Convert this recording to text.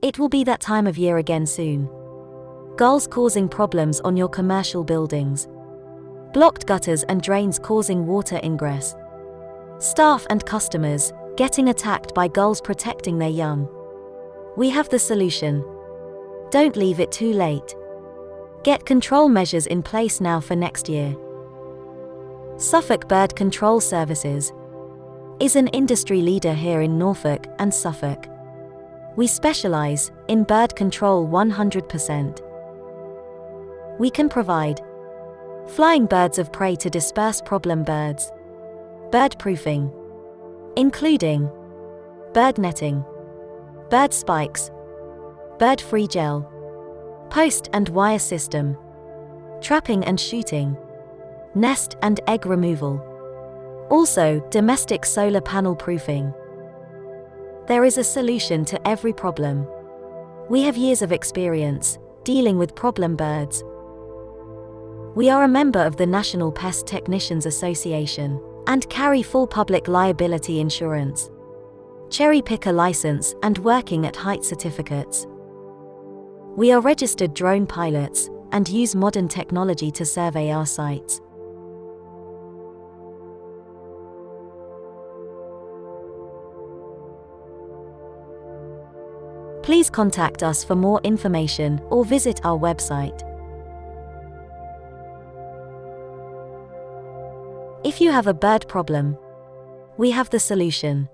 It will be that time of year again soon. Gulls causing problems on your commercial buildings. Blocked gutters and drains causing water ingress. Staff and customers getting attacked by gulls protecting their young. We have the solution. Don't leave it too late. Get control measures in place now for next year. Suffolk Bird Control Services is an industry leader here in Norfolk and Suffolk. We specialize in bird control 100%. We can provide flying birds of prey to disperse problem birds, bird proofing, including bird netting, bird spikes, bird-free gel, post and wire system, trapping and shooting, nest and egg removal. Also, domestic solar panel proofing. There is a solution to every problem. We have years of experience dealing with problem birds. We are a member of the National Pest Technicians Association and carry full public liability insurance, cherry picker license and working at height certificates. We are registered drone pilots and use modern technology to survey our sites. Please contact us for more information or visit our website. If you have a bird problem, we have the solution.